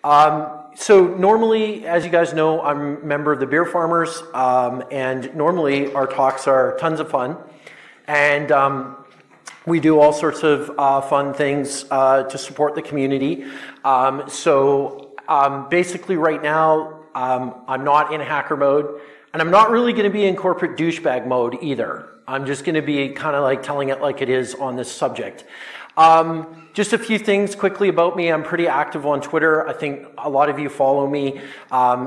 So normally, as you guys know, I'm a member of the Beer Farmers, and normally our talks are tons of fun, and we do all sorts of fun things to support the community. Basically right now, I'm not in hacker mode, and I'm not really going to be in corporate douchebag mode either. I'm just going to be kind of like telling it like it is on this subject. Just a few things quickly about me. I'm pretty active on Twitter. I think a lot of you follow me.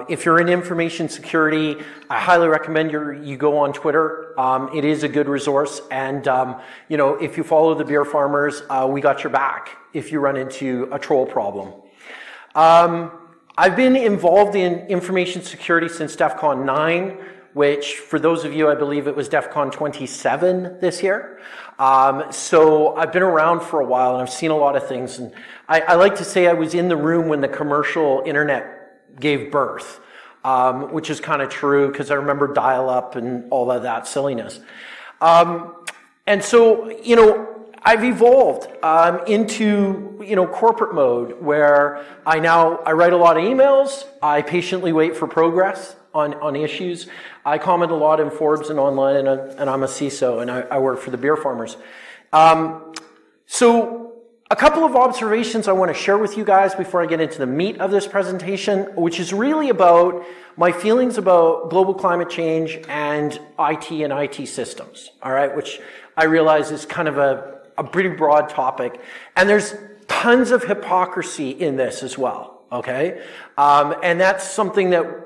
If you're in information security, I highly recommend you go on Twitter. It is a good resource. And, if you follow the Beer Farmers, we got your back if you run into a troll problem. I've been involved in information security since DEF CON 9, which for those of you, I believe it was DEF CON 27 this year. So I've been around for a while and I've seen a lot of things. And I like to say I was in the room when the commercial internet gave birth, which is kind of true because I remember dial-up and all of that silliness. And so, I've evolved into, corporate mode where I write a lot of emails. I patiently wait for progress on issues. I comment a lot in Forbes and online, and I'm a CISO, and I work for the Beer Farmers. So a couple of observations I want to share with you guys before I get into the meat of this presentation, which is really about my feelings about global climate change and IT systems, all right, which I realize is kind of a pretty broad topic. And there's tons of hypocrisy in this as well, okay? And that's something that,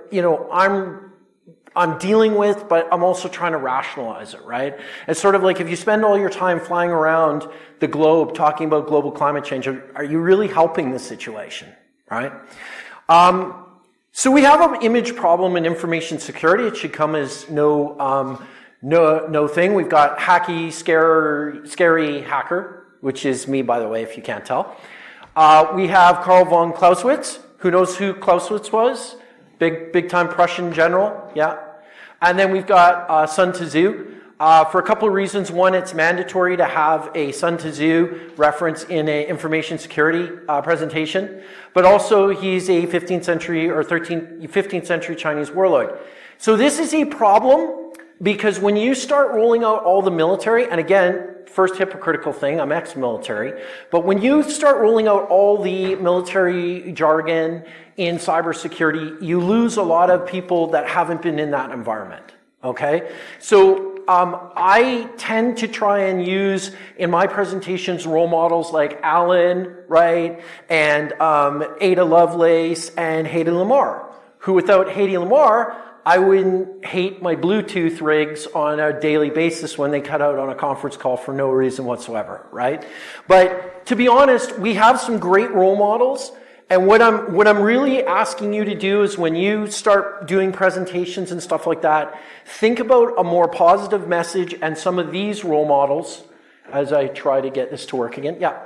I'm dealing with, but I'm also trying to rationalize it, right? It's sort of like if you spend all your time flying around the globe talking about global climate change, are you really helping the situation, right? So we have an image problem in information security. It should come as no thing. We've got hacky, scary hacker, which is me, by the way, if you can't tell. We have Karl von Clausewitz. Who knows who Clausewitz was? Big time Prussian general, yeah. And then we've got Sun Tzu. For a couple of reasons. One, it's mandatory to have a Sun Tzu reference in an information security presentation. But also, he's a 15th century Chinese warlord. So this is a problem because when you start rolling out all the military, and again, first hypocritical thing, I'm ex-military, but when you start rolling out all the military jargon in cybersecurity, you lose a lot of people that haven't been in that environment, okay? So I tend to try and use in my presentations role models like Alan, right, and Ada Lovelace and Hedy Lamarr, who without Hedy Lamarr, I wouldn't hate my Bluetooth rigs on a daily basis when they cut out on a conference call for no reason whatsoever, right? But to be honest, we have some great role models. And what I'm really asking you to do is when you start doing presentations and stuff like that, think about a more positive message and some of these role models, as I try to get this to work again. Yeah.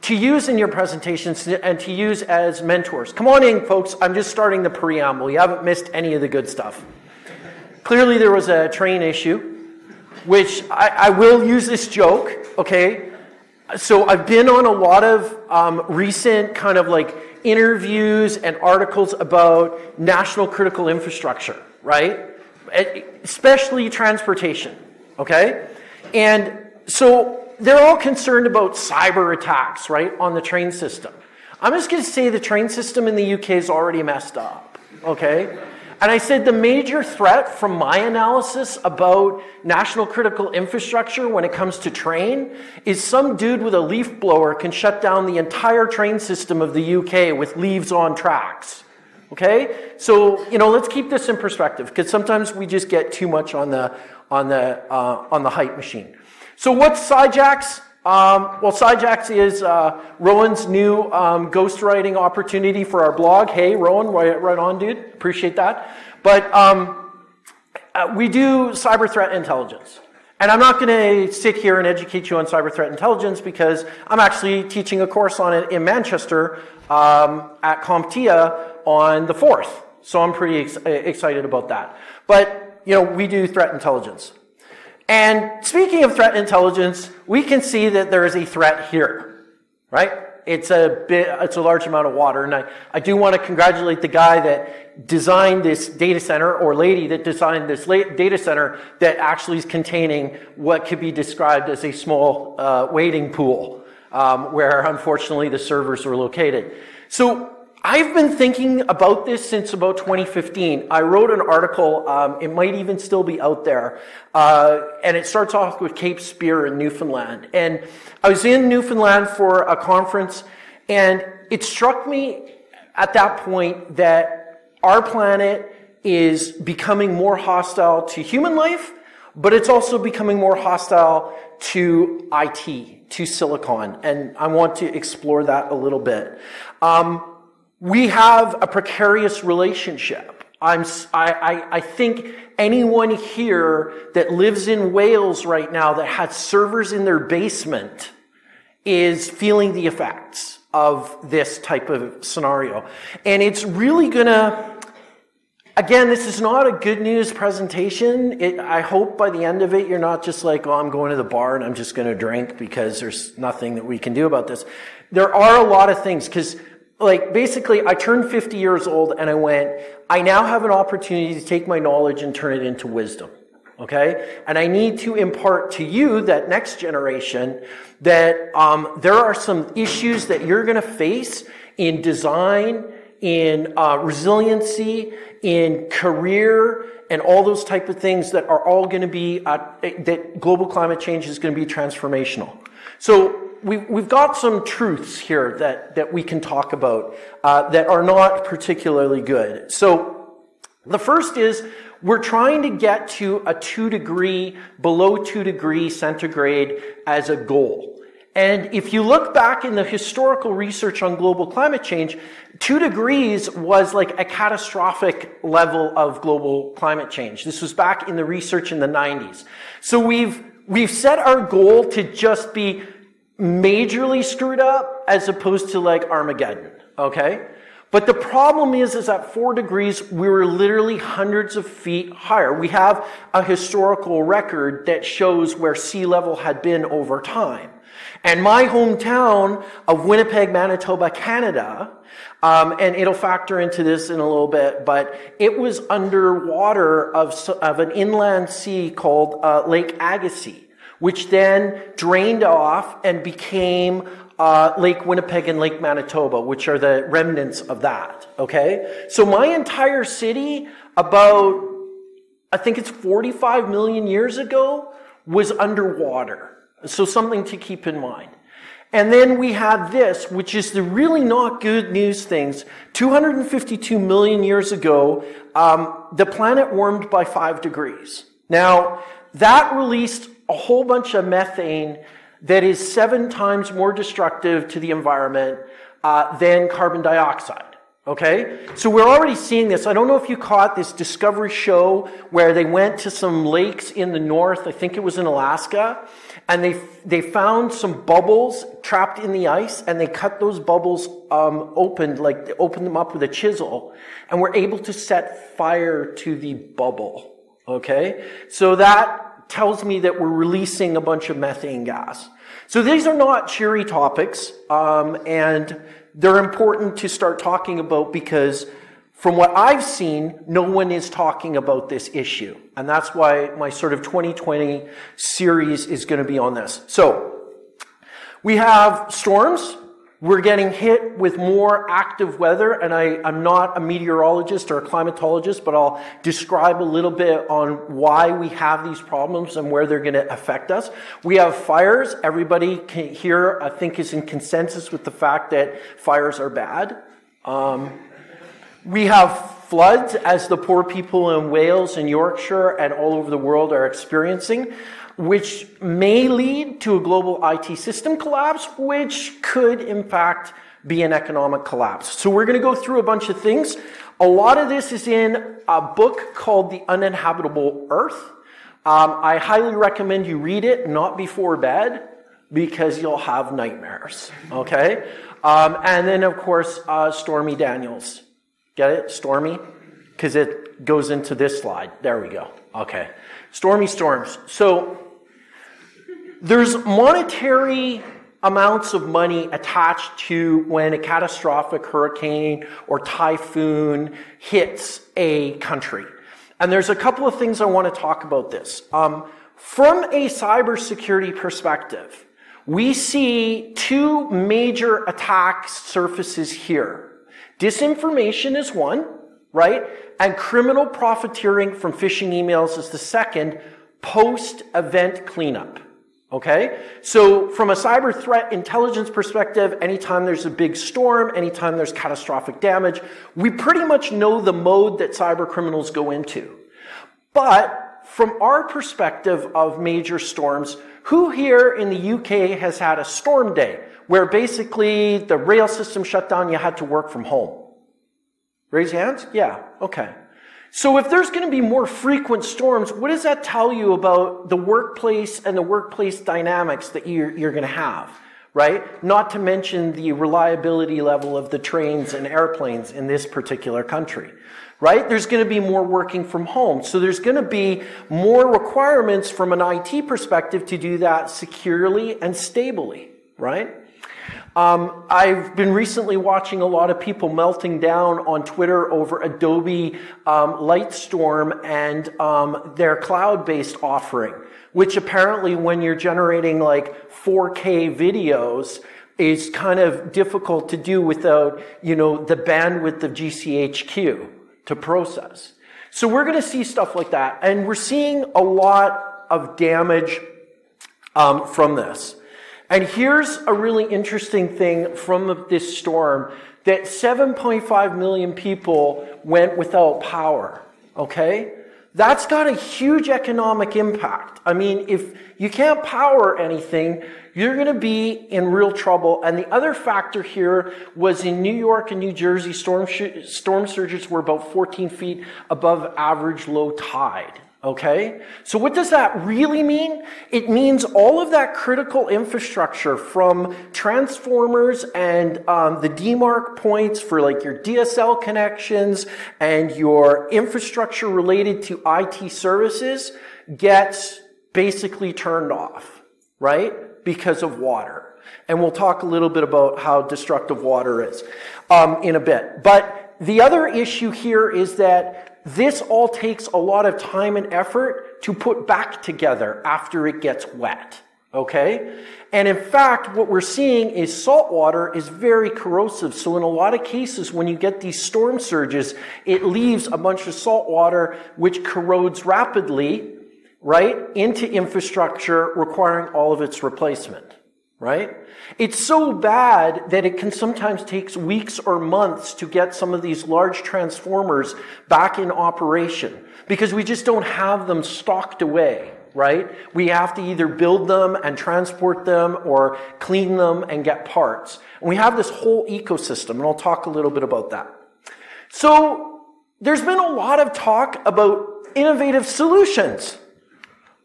To use in your presentations and to use as mentors. Come on in, folks. I'm just starting the preamble. You haven't missed any of the good stuff. Clearly, there was a train issue, which I will use this joke, okay? So I've been on a lot of recent kind of like interviews and articles about national critical infrastructure, right? Especially transportation, okay? And so they're all concerned about cyber attacks, right, on the train system. I'm just going to say the train system in the UK is already messed up, okay? And I said the major threat from my analysis about national critical infrastructure when it comes to train is some dude with a leaf blower can shut down the entire train system of the UK with leaves on tracks, okay? So, let's keep this in perspective because sometimes we just get too much on the hype machine. So what's SciJax? Well, SciJax is Rowan's new ghostwriting opportunity for our blog. Hey, Rowan, right on, dude. Appreciate that. But we do cyber threat intelligence. And I'm not going to sit here and educate you on cyber threat intelligence because I'm actually teaching a course on it in Manchester at CompTIA on the 4th. So I'm pretty excited about that. But, we do threat intelligence. And speaking of threat intelligence, we can see that there is a threat here, right? It's a large amount of water. And I do want to congratulate the guy that designed this data center, or lady that designed this data center that actually is containing what could be described as a small wading pool, where unfortunately the servers were located. So I've been thinking about this since about 2015. I wrote an article, it might even still be out there, and it starts off with Cape Spear in Newfoundland. And I was in Newfoundland for a conference, and it struck me at that point that our planet is becoming more hostile to human life, but it's also becoming more hostile to IT, to silicon. And I want to explore that a little bit. We have a precarious relationship. I think anyone here that lives in Wales right now that has servers in their basement is feeling the effects of this type of scenario. And it's really gonna, again, this is not a good news presentation. I hope by the end of it, you're not just like, oh, I'm going to the bar and I'm just gonna drink because there's nothing that we can do about this. There are a lot of things, because basically, I turned 50 years old and I went, I now have an opportunity to take my knowledge and turn it into wisdom, okay? And I need to impart to you, that next generation, that there are some issues that you're going to face in design, in resiliency, in career, and all those type of things that are all going to be, that global climate change is going to be transformational. So, we've got some truths here that we can talk about that are not particularly good. So the first is we're trying to get to a 2 degree, below 2 degrees centigrade as a goal. And if you look back in the historical research on global climate change, 2 degrees was like a catastrophic level of global climate change. This was back in the research in the 90s. So we've set our goal to just be majorly screwed up as opposed to like Armageddon, okay? But the problem is at 4 degrees, we were literally hundreds of feet higher. We have a historical record that shows where sea level had been over time. And my hometown of Winnipeg, Manitoba, Canada, and it'll factor into this in a little bit, but it was underwater of an inland sea called Lake Agassiz, which then drained off and became Lake Winnipeg and Lake Manitoba, which are the remnants of that, okay? So my entire city, about, I think it's 45 million years ago, was underwater. So something to keep in mind. And then we had this, which is the really not good news things. 252 million years ago, the planet warmed by 5 degrees. Now, that released a whole bunch of methane that is 7 times more destructive to the environment than carbon dioxide. Okay? So we're already seeing this. I don't know if you caught this Discovery show where they went to some lakes in the north, I think it was in Alaska, and they found some bubbles trapped in the ice, and they cut those bubbles open, like they opened them up with a chisel, and were able to set fire to the bubble. Okay? So that tells me that we're releasing a bunch of methane gas. So these are not cheery topics, and they're important to start talking about because from what I've seen, no one is talking about this issue. And that's why my sort of 2020 series is going to be on this. So we have storms. We're getting hit with more active weather, and I'm not a meteorologist or a climatologist, but I'll describe a little bit on why we have these problems and where they're going to affect us. We have fires. Everybody here, I think, is in consensus with the fact that fires are bad. We have floods, as the poor people in Wales and Yorkshire and all over the world are experiencing, which may lead to a global IT system collapse, which could, in fact, be an economic collapse. So we're going to go through a bunch of things. A lot of this is in a book called The Uninhabitable Earth. I highly recommend you read it, not before bed, because you'll have nightmares, okay? And then, of course, Stormy Daniels. Get it? Stormy? Because it goes into this slide. There we go. Okay. Stormy Storms. So there's monetary amounts of money attached to when a catastrophic hurricane or typhoon hits a country. And there's a couple of things I want to talk about this. From a cybersecurity perspective, we see two major attack surfaces here. Disinformation is one, right? And criminal profiteering from phishing emails is the second, post-event cleanup. Okay? So from a cyber threat intelligence perspective, anytime there's a big storm, anytime there's catastrophic damage, we pretty much know the mode that cyber criminals go into. But from our perspective of major storms, who here in the UK has had a storm day where basically the rail system shut down, you had to work from home? Raise your hands? Yeah, okay. So if there's going to be more frequent storms, what does that tell you about the workplace and the workplace dynamics that you're going to have, right? Not to mention the reliability level of the trains and airplanes in this particular country, right? There's going to be more working from home. So there's going to be more requirements from an IT perspective to do that securely and stably, right? I've been recently watching a lot of people melting down on Twitter over Adobe Lightstorm and their cloud-based offering, which apparently when you're generating like 4K videos is kind of difficult to do without, the bandwidth of GCHQ to process. So we're going to see stuff like that. And we're seeing a lot of damage from this. And here's a really interesting thing from this storm, that 7.5 million people went without power, okay? That's got a huge economic impact. I mean, if you can't power anything, you're going to be in real trouble. And the other factor here was in New York and New Jersey, storm surges were about 14 feet above average low tide. Okay? So what does that really mean? It means all of that critical infrastructure from transformers and the demarc points for like your DSL connections and your infrastructure related to IT services gets basically turned off, right? Because of water. And we'll talk a little bit about how destructive water is in a bit. But the other issue here is that this all takes a lot of time and effort to put back together after it gets wet, okay? And in fact, what we're seeing is salt water is very corrosive. So in a lot of cases, when you get these storm surges, it leaves a bunch of salt water which corrodes rapidly, right, into infrastructure requiring all of its replacement. Right? It's so bad that it can sometimes take weeks or months to get some of these large transformers back in operation because we just don't have them stocked away, right? We have to either build them and transport them or clean them and get parts. And we have this whole ecosystem, and I'll talk a little bit about that. So there's been a lot of talk about innovative solutions,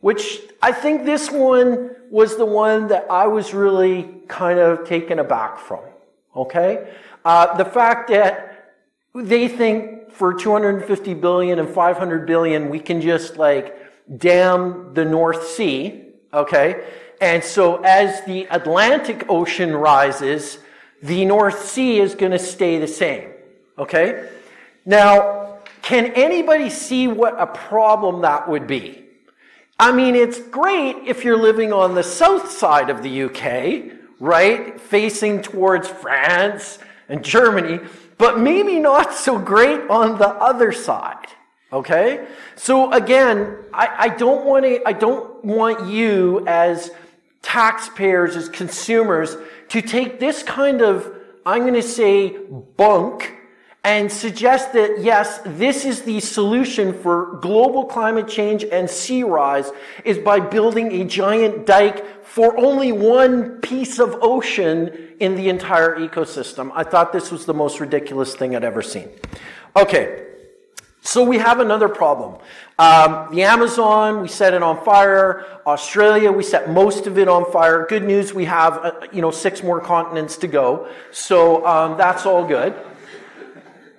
which I think this one was the one that I was really kind of taken aback from, okay? The fact that they think for 250 billion and 500 billion, we can just like dam the North Sea, okay? And so as the Atlantic Ocean rises, the North Sea is going to stay the same, okay? Now, can anybody see what a problem that would be? I mean, it's great if you're living on the south side of the UK, right? Facing towards France and Germany, but maybe not so great on the other side, okay? So again, I don't want you as taxpayers, as consumers, to take this kind of, I'm going to say, bunk and suggest that, yes, this is the solution for global climate change and sea rise, is by building a giant dike for only one piece of ocean in the entire ecosystem. I thought this was the most ridiculous thing I'd ever seen. Okay, so we have another problem. The Amazon, we set it on fire. Australia, we set most of it on fire. Good news, we have 6 more continents to go. So that's all good.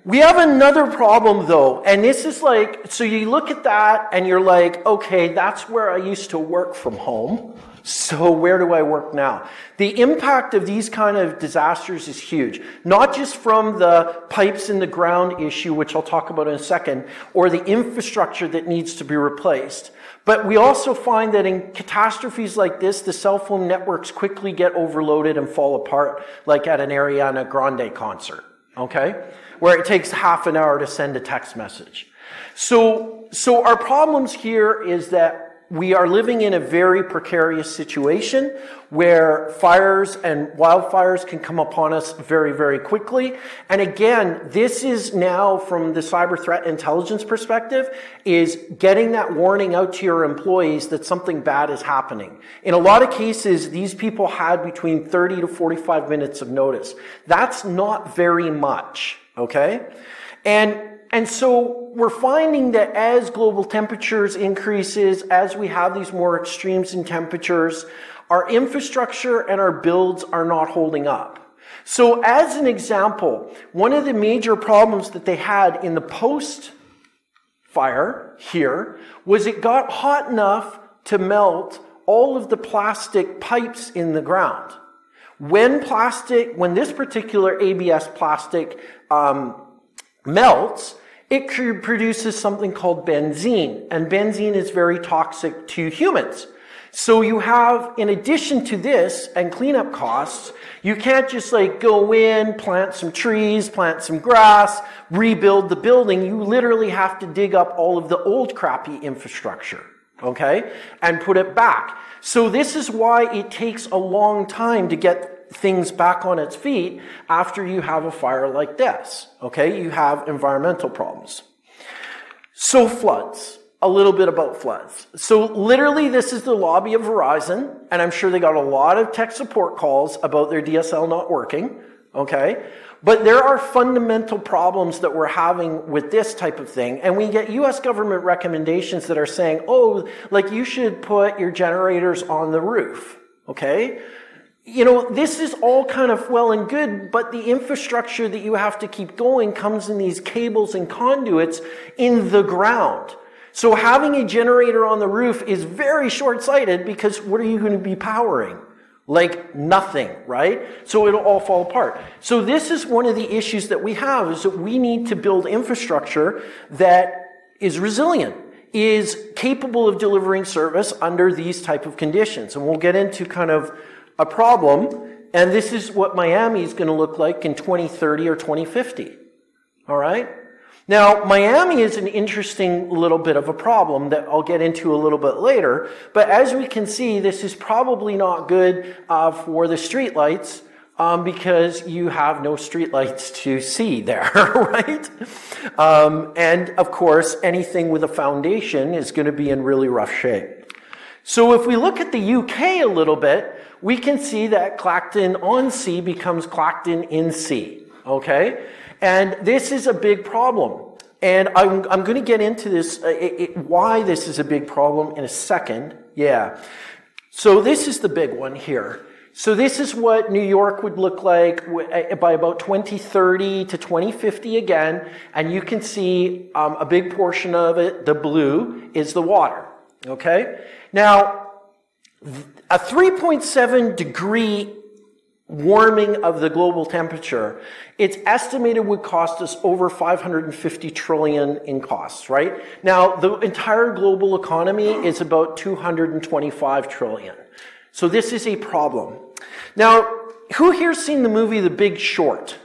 We have another problem though, and this is like, so you look at that and you're like, okay, that's where I used to work from home, So where do I work now? The impact of these kind of disasters is huge. Not just from the pipes in the ground issue, which I'll talk about in a second, or the infrastructure that needs to be replaced. But we also find that in catastrophes like this, the cell phone networks quickly get overloaded and fall apart, like at an Ariana Grande concert, okay? Where it takes half an hour to send a text message. So our problems here is that we are living in a very precarious situation where fires and wildfires can come upon us very, very quickly. And again, this is now from the cyber threat intelligence perspective, is getting that warning out to your employees that something bad is happening. In a lot of cases, these people had between 30 to 45 minutes of notice. That's not very much, okay? And so we're finding that as global temperatures increases, as we have these more extremes in temperatures, our infrastructure and our builds are not holding up. So as an example, one of the major problems that they had in the post-fire here was it got hot enough to melt all of the plastic pipes in the ground. When this particular ABS plastic melts, it produces something called benzene, and benzene is very toxic to humans. So you have, in addition to this and cleanup costs, you can't just like go in, plant some trees, plant some grass, rebuild the building. You literally have to dig up all of the old crappy infrastructure, okay, and put it back. So this is why it takes a long time to get things back on its feet after you have a fire like this, okay? You have environmental problems. So floods, a little bit about floods. So literally this is the lobby of Verizon, and I'm sure they got a lot of tech support calls about their DSL not working, okay? But there are fundamental problems that we're having with this type of thing, and we get US government recommendations that are saying, oh, like you should put your generators on the roof, okay? You know, this is all kind of well and good, but the infrastructure that you have to keep going comes in these cables and conduits in the ground. So having a generator on the roof is very short-sighted because what are you going to be powering? Like nothing, right? So it'll all fall apart. So this is one of the issues that we have, is that we need to build infrastructure that is resilient, is capable of delivering service under these type of conditions. And we'll get into kind of a problem, and this is what Miami is going to look like in 2030 or 2050. All right? Now, Miami is an interesting little bit of a problem that I'll get into a little bit later, but as we can see, this is probably not good for the streetlights because you have no streetlights to see there, right? And of course, anything with a foundation is going to be in really rough shape. So if we look at the UK a little bit, we can see that Clacton-on-Sea becomes Clacton-in-Sea, okay? And this is a big problem. And I'm going to get into this, why this is a big problem in a second. Yeah. So this is the big one here. So this is what New York would look like by about 2030 to 2050 again. And you can see a big portion of it, the blue, is the water, okay? Now, a 3.7 degree warming of the global temperature, it's estimated would cost us over 550 trillion in costs, right? Now, the entire global economy is about 225 trillion. So this is a problem. Now, who here's seen the movie The Big Short?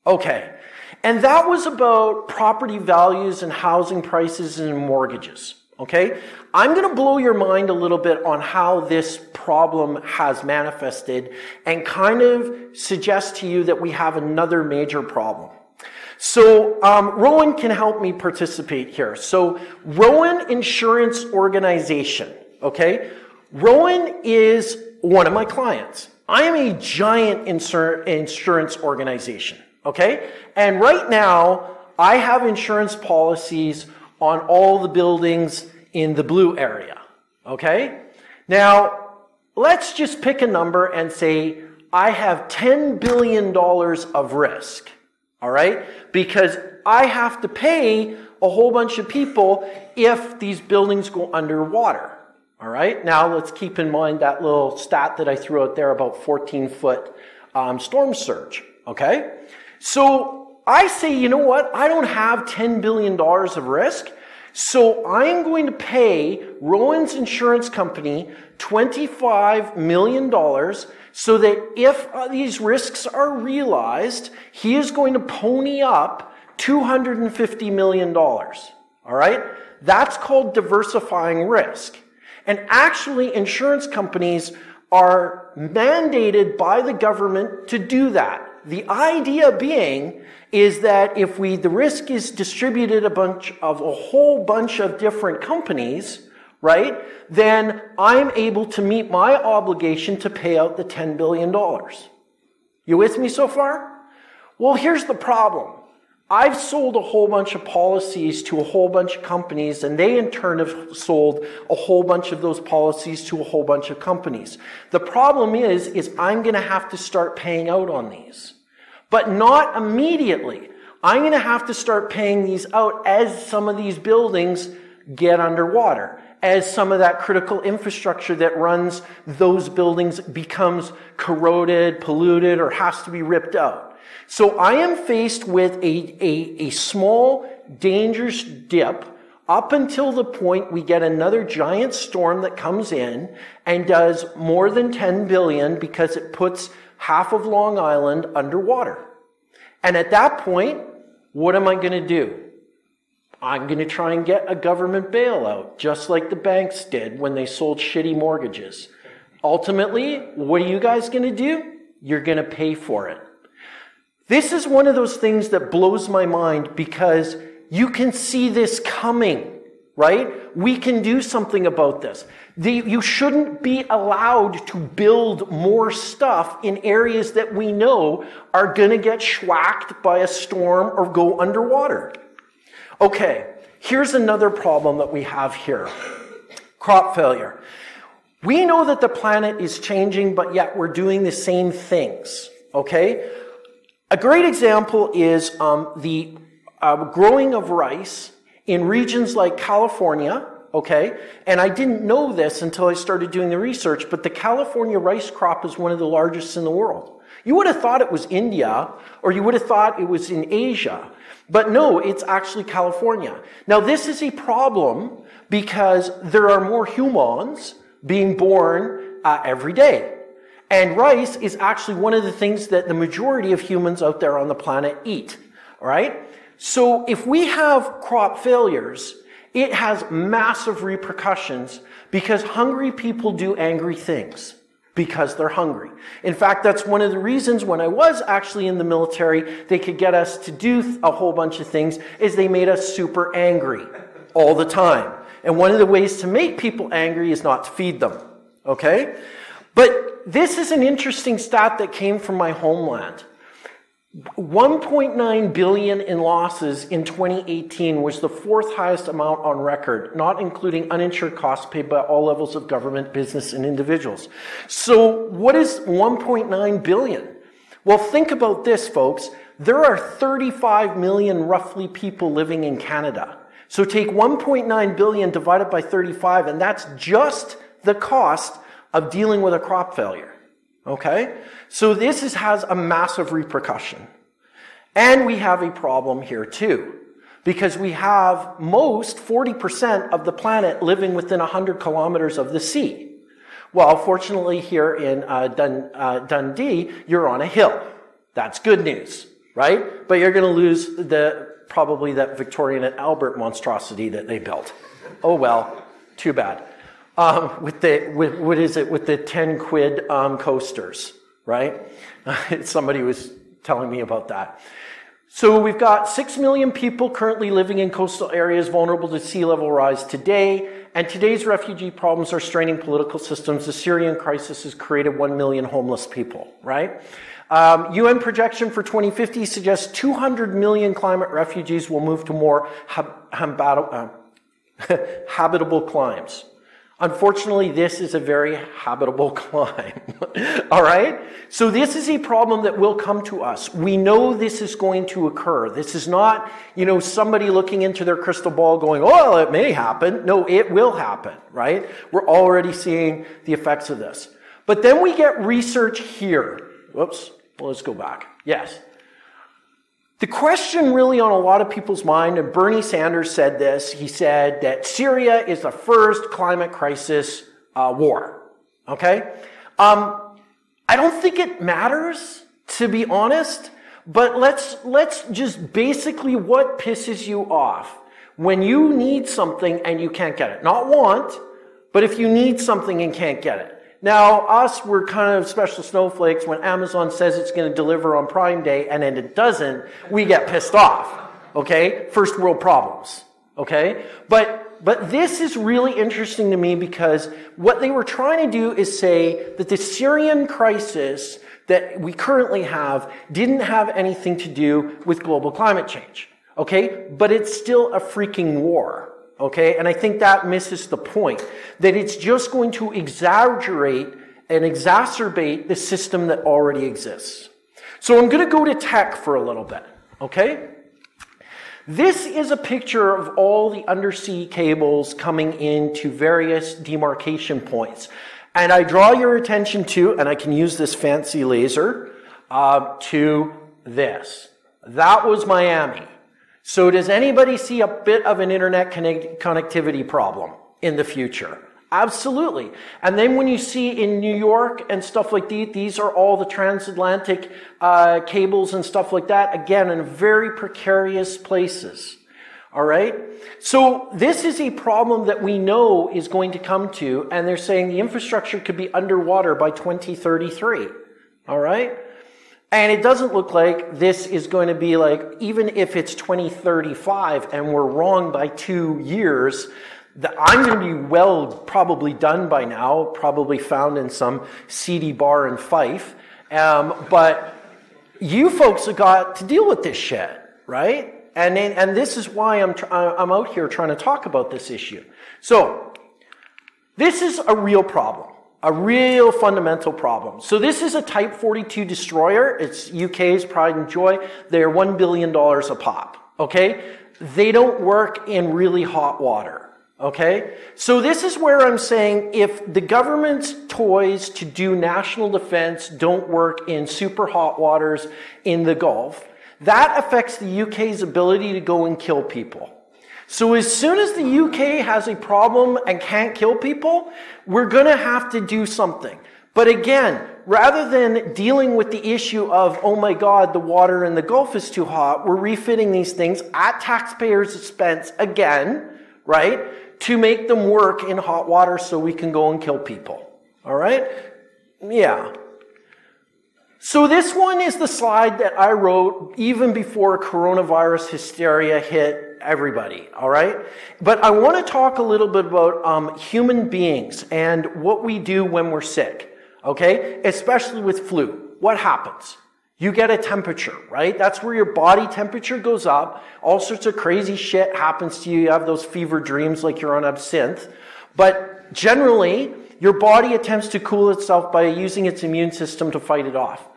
Okay. And that was about property values and housing prices and mortgages. Okay? I'm going to blow your mind a little bit on how this problem has manifested and kind of suggest to you that we have another major problem. So Rowan can help me participate here. So Rowan Insurance Organization, okay? Rowan is one of my clients. I am a giant insurance organization, okay? And right now, I have insurance policies on all the buildings in the blue area, okay? Now, let's just pick a number and say I have $10 billion of risk, all right? Because I have to pay a whole bunch of people if these buildings go underwater, All right, now let's keep in mind that little stat that I threw out there about 14-foot storm surge, okay? So I say, you know what? I don't have $10 billion of risk, so I'm going to pay Rowan's insurance company $25 million so that if these risks are realized, he is going to pony up $250 million, all right? That's called diversifying risk. And actually, insurance companies are mandated by the government to do that. The idea being is that if the risk is distributed a whole bunch of different companies, right, then I'm able to meet my obligation to pay out the $10 billion. You with me so far? Well, here's the problem. I've sold a whole bunch of policies to a whole bunch of companies, and they in turn have sold a whole bunch of those policies to a whole bunch of companies. The problem is I'm going to have to start paying out on these. But not immediately. I'm going to have to start paying these out as some of these buildings get underwater, as some of that critical infrastructure that runs those buildings becomes corroded, polluted, or has to be ripped out. So I am faced with a small, dangerous dip up until the point we get another giant storm that comes in and does more than 10 billion because it puts half of Long Island underwater. And at that point, what am I going to do? I'm going to try and get a government bailout, just like the banks did when they sold shitty mortgages. Ultimately, what are you guys going to do? You're going to pay for it. This is one of those things that blows my mind because you can see this coming, right? We can do something about this. You shouldn't be allowed to build more stuff in areas that we know are going to get schwacked by a storm or go underwater. Okay, here's another problem that we have here. Crop failure. We know that the planet is changing, but yet we're doing the same things, okay? A great example is the growing of rice in regions like California, okay? And I didn't know this until I started doing the research, but the California rice crop is one of the largest in the world. You would have thought it was India, or you would have thought it was in Asia. But no, it's actually California. Now, this is a problem because there are more humans being born every day. And rice is actually one of the things that the majority of humans out there on the planet eat, all right? So if we have crop failures, it has massive repercussions because hungry people do angry things because they're hungry. In fact, that's one of the reasons when I was actually in the military, they could get us to do a whole bunch of things, is they made us super angry all the time. And one of the ways to make people angry is not to feed them, okay? But this is an interesting stat that came from my homeland. 1.9 billion in losses in 2018 was the fourth highest amount on record, not including uninsured costs paid by all levels of government, business, and individuals. So what is 1.9 billion? Well, think about this, folks. There are 35 million roughly people living in Canada. So take 1.9 billion divided by 35, and that's just the cost of dealing with a crop failure, okay? So this has a massive repercussion. And we have a problem here too, because we have 40% of the planet living within 100 kilometers of the sea. Well, fortunately here in Dundee, you're on a hill. That's good news, right? But you're going to lose probably that Victorian and Albert monstrosity that they built. Oh well, too bad. With the 10 quid coasters, right? Somebody was telling me about that. So we've got 6 million people currently living in coastal areas vulnerable to sea level rise today, and today's refugee problems are straining political systems. The Syrian crisis has created 1 million homeless people, right? UN projection for 2050 suggests 200 million climate refugees will move to more habitable climes. Unfortunately, this is a very habitable clime. All right? So this is a problem that will come to us. We know this is going to occur. This is not, somebody looking into their crystal ball going, oh, it may happen. No, it will happen, right? We're already seeing the effects of this. But then we get research here. Whoops. Well, let's go back. Yes. The question really on a lot of people's mind, and Bernie Sanders said this, he said that Syria is the first climate crisis war. Okay? I don't think it matters, to be honest, but let's just basically what pisses you off when you need something and you can't get it. Not want, but if you need something and can't get it. Now, us, we're kind of special snowflakes. When Amazon says it's going to deliver on Prime Day and then it doesn't, we get pissed off, okay? First world problems, okay? But this is really interesting to me because what they were trying to do is say that the Syrian crisis that we currently have didn't have anything to do with global climate change, okay? But it's still a freaking war. Okay, and I think that misses the point, that it's just going to exaggerate and exacerbate the system that already exists. So I'm going to go to tech for a little bit, okay? This is a picture of all the undersea cables coming into various demarcation points. And I draw your attention to, and I can use this fancy laser, to this. That was Miami. So does anybody see a bit of an internet connectivity problem in the future? Absolutely. And then when you see in New York and stuff like these are all the transatlantic cables and stuff like that, again, in very precarious places. All right? So this is a problem that we know is going to come to, and they're saying the infrastructure could be underwater by 2033. All right? And it doesn't look like this is going to be like, even if it's 2035 and we're wrong by 2 years, I'm going to be probably done by now, probably found in some seedy bar in Fife. But you folks have got to deal with this shit, right? And this is why I'm out here trying to talk about this issue. So, this is a real problem. A real fundamental problem. So this is a Type 42 destroyer. It's UK's pride and joy. They're $1 billion a pop. Okay? They don't work in really hot water. Okay? So this is where I'm saying if the government's toys to do national defense don't work in super hot waters in the Gulf, that affects the UK's ability to go and kill people. So as soon as the UK has a problem and can't kill people, we're going to have to do something. But again, rather than dealing with the issue of, oh my God, the water in the Gulf is too hot, we're refitting these things at taxpayers' expense again, right, to make them work in hot water so we can go and kill people. All right? Yeah. So this one is the slide that I wrote even before coronavirus hysteria hit everybody, all right? But I want to talk a little bit about human beings and what we do when we're sick, okay? Especially with flu. What happens? You get a temperature, right? That's where your body temperature goes up. All sorts of crazy shit happens to you. You have those fever dreams like you're on absinthe. But generally, your body attempts to cool itself by using its immune system to fight it off.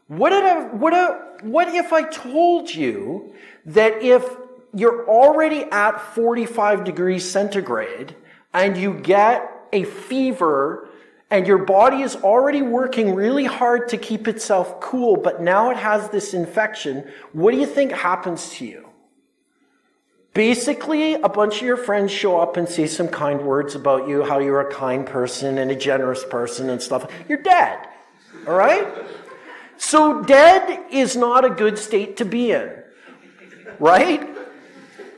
What if I told you that if you're already at 45 degrees centigrade and you get a fever and your body is already working really hard to keep itself cool, but now it has this infection, what do you think happens to you? Basically, a bunch of your friends show up and say some kind words about you, how you're a kind person and a generous person and stuff. You're dead. All right? So dead is not a good state to be in, right?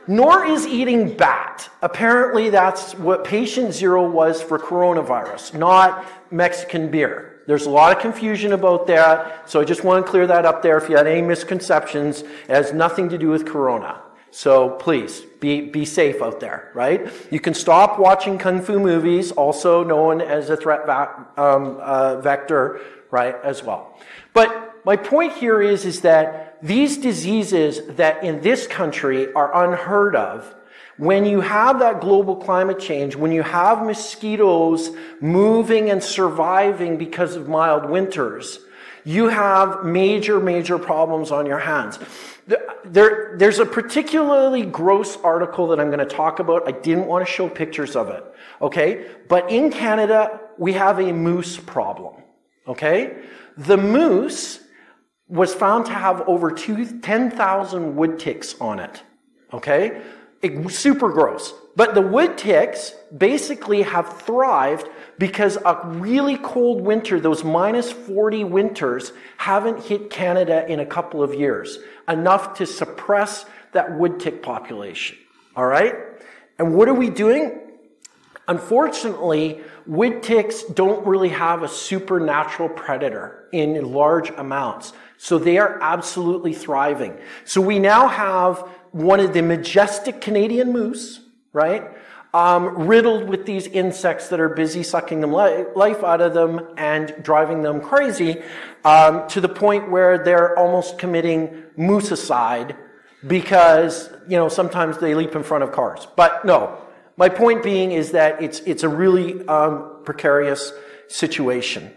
Nor is eating bat. Apparently that's what patient zero was for coronavirus, not Mexican beer. There's a lot of confusion about that, so I just want to clear that up there. If you had any misconceptions, it has nothing to do with corona. So please, be safe out there, right? You can stop watching kung fu movies, also known as a threat vector, right, as well. But my point here is that these diseases that in this country are unheard of, when you have that global climate change, when you have mosquitoes moving and surviving because of mild winters, you have major, major problems on your hands. There's a particularly gross article that I'm going to talk about. I didn't want to show pictures of it, okay? But in Canada, we have a moose problem, okay? The moose was found to have over 10,000 wood ticks on it, okay? Super gross. But the wood ticks basically have thrived because a really cold winter, those minus 40 winters, haven't hit Canada in a couple of years, enough to suppress that wood tick population, all right? And what are we doing? Unfortunately, wood ticks don't really have a supernatural predator in large amounts, so they are absolutely thriving. So we now have one of the majestic Canadian moose, right? Riddled with these insects that are busy sucking them life out of them and driving them crazy, to the point where they're almost committing moosicide because, sometimes they leap in front of cars. But no, my point being is that it's a really precarious situation.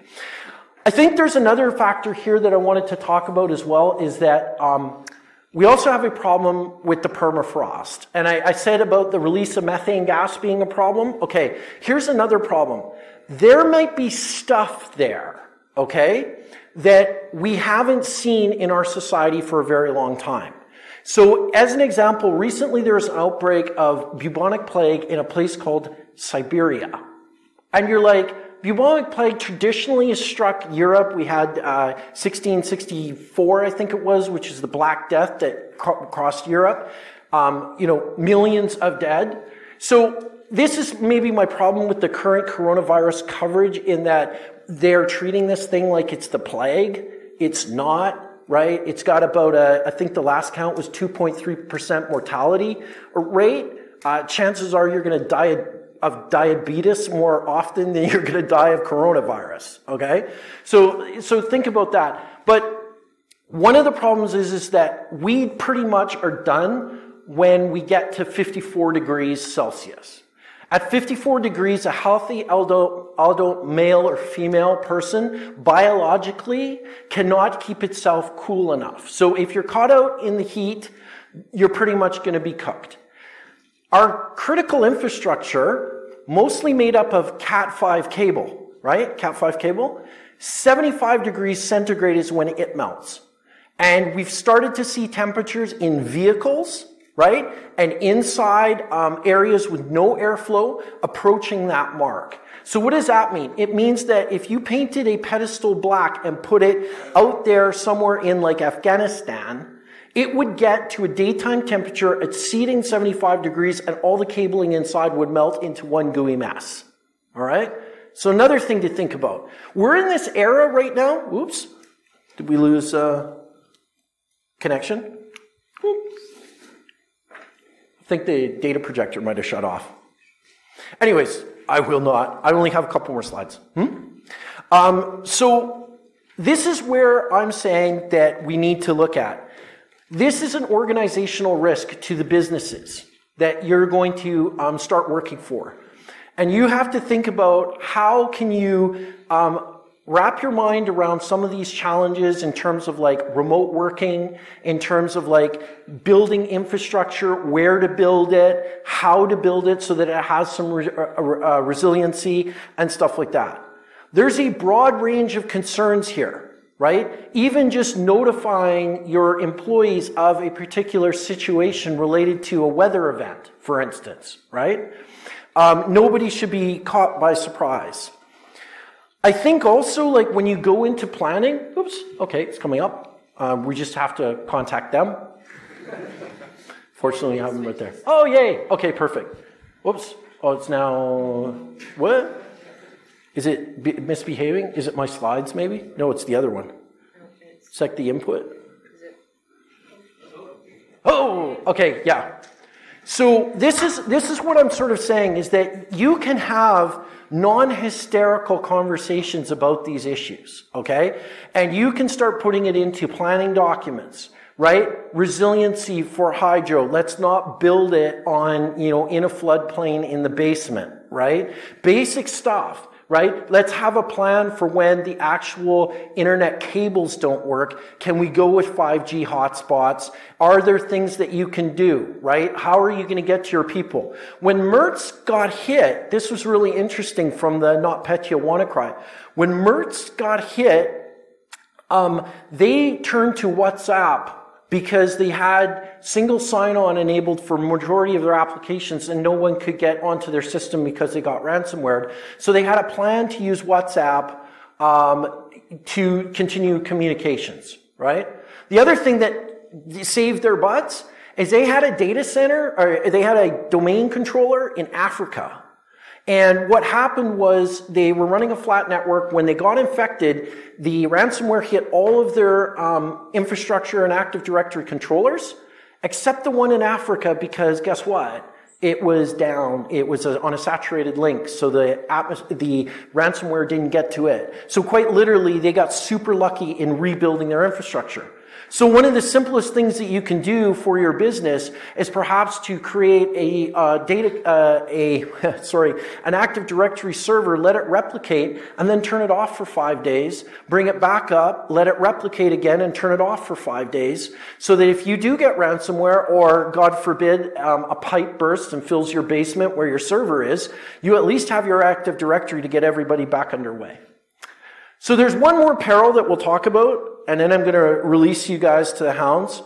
I think there's another factor here that I wanted to talk about as well, is that we also have a problem with the permafrost. And I said about the release of methane gas being a problem. Okay, here's another problem. There might be stuff there, okay, that we haven't seen in our society for a very long time. So as an example, recently there was an outbreak of bubonic plague in a place called Siberia. And you're like, bubonic plague traditionally has struck Europe. We had 1664, I think it was, which is the Black Death that crossed Europe. Millions of dead. So this is maybe my problem with the current coronavirus coverage, in that they're treating this thing like it's the plague. It's not, right? It's got about I think the last count was 2.3% mortality rate. Chances are you're going to die of diabetes more often than you're going to die of coronavirus, okay? So think about that. But one of the problems is that we pretty much are done when we get to 54 degrees Celsius. At 54 degrees, a healthy adult male or female person biologically cannot keep itself cool enough. So if you're caught out in the heat, you're pretty much going to be cooked. Our critical infrastructure, mostly made up of Cat5 cable, right? Cat5 cable. 75 degrees centigrade is when it melts. And we've started to see temperatures in vehicles, right? And inside areas with no airflow approaching that mark. So what does that mean? It means that if you painted a pedestal black and put it out there somewhere in like Afghanistan, it would get to a daytime temperature exceeding 75 degrees, and all the cabling inside would melt into one gooey mess. All right? So another thing to think about. We're in this era right now. Oops. Did we lose connection? Oops. I think the data projector might have shut off. Anyways, I will not. I only have a couple more slides. So this is where I'm saying that we need to look at. This is an organizational risk to the businesses that you're going to start working for. And you have to think about how can you wrap your mind around some of these challenges in terms of like remote working, in terms of like building infrastructure, where to build it, how to build it so that it has some resiliency and stuff like that. There's a broad range of concerns here. Right? Even just notifying your employees of a particular situation related to a weather event, for instance, right? Nobody should be caught by surprise. I think also, like when you go into planning, oops, okay, it's coming up. We just have to contact them. Fortunately, I have them right there. Oh, yay. Okay, perfect. Whoops. Oh, it's now, what? Is it misbehaving? Is it my slides, maybe? No, it's the other one. It's like the input. Oh, okay, yeah. So this is what I'm sort of saying, is that you can have non-hysterical conversations about these issues, okay? And you can start putting it into planning documents, right? Resiliency for hydro. Let's not build it on, in a floodplain in the basement, right? Basic stuff, right? Let's have a plan for when the actual internet cables don't work. Can we go with 5G hotspots? Are there things that you can do, right? How are you going to get to your people? When MERTS got hit, this was really interesting from the Not Petya WannaCry. When MERTS got hit, they turned to WhatsApp because they had single sign-on enabled for majority of their applications and no one could get onto their system because they got ransomware. So they had a plan to use WhatsApp to continue communications, right? The other thing that saved their butts is they had a data center, or they had a domain controller in Africa. And what happened was they were running a flat network. When they got infected, the ransomware hit all of their infrastructure and Active Directory controllers, except the one in Africa, because guess what? It was down. It was on a saturated link, so the ransomware didn't get to it. So quite literally, they got super lucky in rebuilding their infrastructure. So one of the simplest things that you can do for your business is perhaps to create an Active Directory server, let it replicate, and then turn it off for 5 days, bring it back up, let it replicate again, and turn it off for 5 days, so that if you do get ransomware, or God forbid, a pipe bursts and fills your basement where your server is, you at least have your Active Directory to get everybody back underway. So there's one more peril that we'll talk about, and then I'm going to release you guys to the hounds.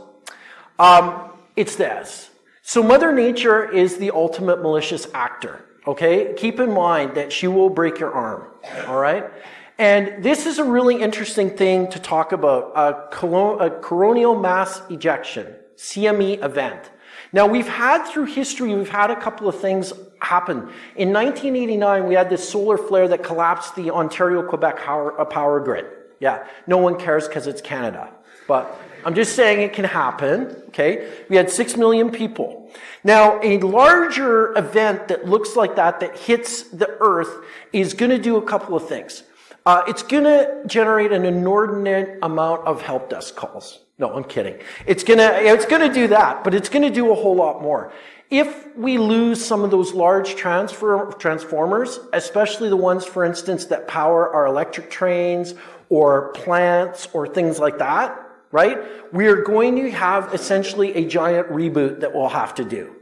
It's this. So Mother Nature is the ultimate malicious actor, okay? Keep in mind that she will break your arm, all right? And this is a really interesting thing to talk about, a coronal mass ejection, CME event. Now, we've had through history, we've had a couple of things happen. In 1989, we had this solar flare that collapsed the Ontario-Quebec power grid. Yeah, no one cares because it's Canada. But I'm just saying it can happen, okay? We had 6 million people. Now, a larger event that looks like that hits the Earth is going to do a couple of things. It's going to generate an inordinate amount of help desk calls. No, I'm kidding. It's gonna do that, but it's gonna do a whole lot more. If we lose some of those large transformers, especially the ones, for instance, that power our electric trains or plants or things like that, right? We are going to have essentially a giant reboot that we'll have to do.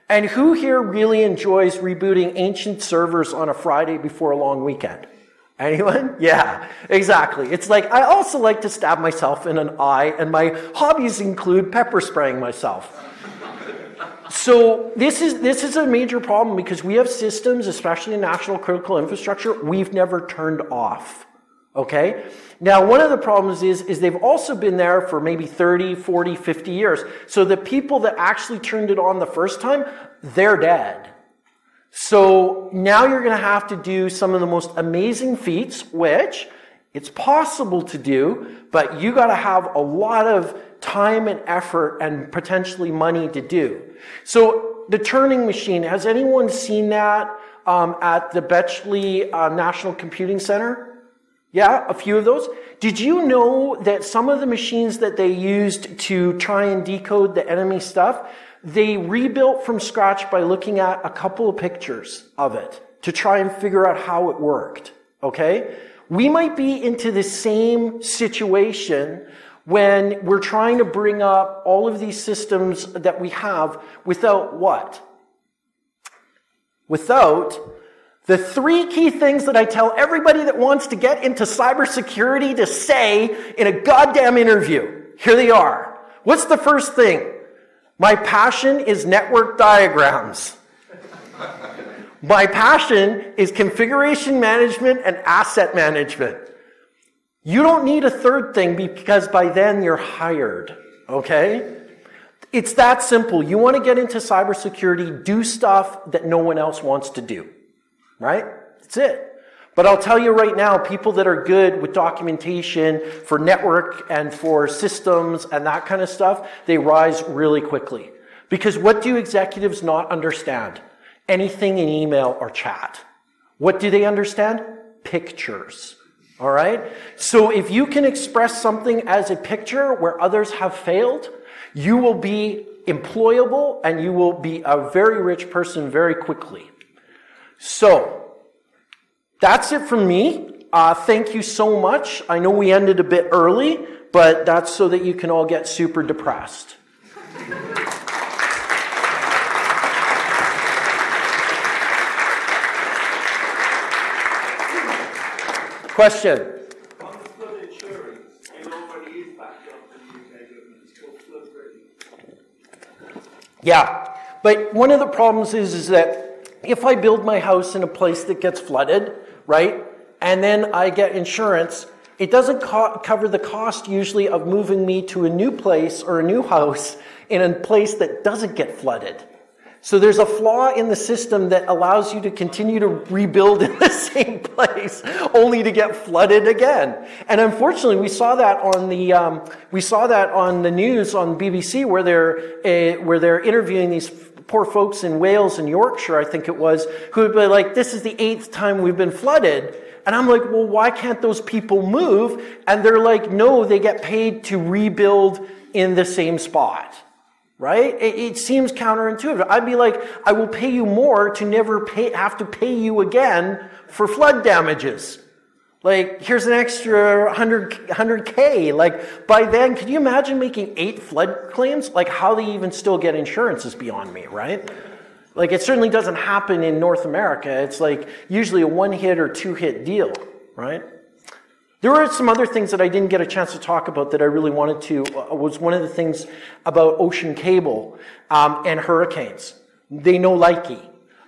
And who here really enjoys rebooting ancient servers on a Friday before a long weekend? Anyone? Yeah, exactly. It's like, I also like to stab myself in an eye, and my hobbies include pepper spraying myself. So this is a major problem because we have systems, especially in national critical infrastructure, we've never turned off. Okay? Now, one of the problems is they've also been there for maybe 30, 40, 50 years. So the people that actually turned it on the first time, they're dead. So now you're going to have to do some of the most amazing feats, which it's possible to do, but you got to have a lot of time and effort and potentially money to do. So the turning machine, has anyone seen that at the Betchley National Computing Center? Yeah, a few of those. Did you know that some of the machines that they used to try and decode the enemy stuff, they rebuilt from scratch by looking at a couple of pictures of it to try and figure out how it worked, okay? We might be into the same situation when we're trying to bring up all of these systems that we have without what? Without the 3 key things that I tell everybody that wants to get into cybersecurity to say in a goddamn interview. Here they are. What's the first thing? My passion is network diagrams. My passion is configuration management and asset management. You don't need a third thing because by then you're hired, okay? It's that simple. You want to get into cybersecurity, do stuff that no one else wants to do, right? That's it. But I'll tell you right now, people that are good with documentation for network and for systems and that kind of stuff, they rise really quickly. Because what do executives not understand? Anything in email or chat. What do they understand? Pictures. All right? So if you can express something as a picture where others have failed, you will be employable and you will be a very rich person very quickly. So that's it from me. Thank you so much. I know we ended a bit early, but that's so that you can all get super depressed. Question? On the flood insurance, it already is backed up in the UK government. It's called flood relief. Yeah, but one of the problems is that if I build my house in a place that gets flooded, right, and then I get insurance, it doesn't cover the cost usually of moving me to a new place or a new house in a place that doesn't get flooded. So there's a flaw in the system that allows you to continue to rebuild in the same place, only to get flooded again. And unfortunately, we saw that on the news on BBC where they're interviewing these poor folks in Wales and Yorkshire, I think it was, who would be like, "This is the 8th time we've been flooded." And I'm like, well, why can't those people move? And they're like, no, they get paid to rebuild in the same spot. Right? It seems counterintuitive. I'd be like, I will pay you more to never have to pay you again for flood damages. Like, here's an extra 100K. Like, by then, could you imagine making 8 flood claims? Like, how they even still get insurance is beyond me, right? Like, it certainly doesn't happen in North America. It's like usually a 1-hit or 2-hit deal, right? There were some other things that I didn't get a chance to talk about that I really wanted to, was one of the things about ocean cable and hurricanes. They no likey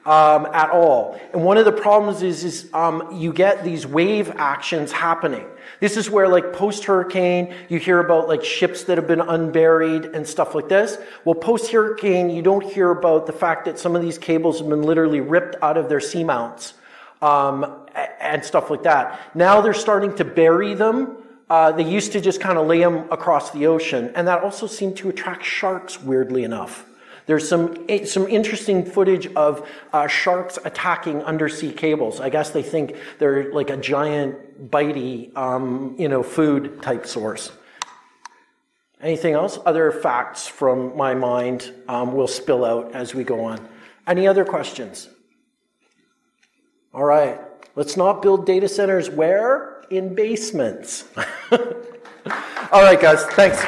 at all. And one of the problems is you get these wave actions happening. This is where, like, post-hurricane, you hear about, like, ships that have been unburied and stuff like this. Well, post-hurricane, you don't hear about the fact that some of these cables have been literally ripped out of their seamounts. And stuff like that. Now they're starting to bury them. They used to just kind of lay them across the ocean, and that also seemed to attract sharks, weirdly enough. There's some interesting footage of sharks attacking undersea cables. I guess they think they're like a giant bitey, food type source. Anything else? Other facts from my mind will spill out as we go on. Any other questions? All right. Let's not build data centers where? In basements. All right, guys. Thanks.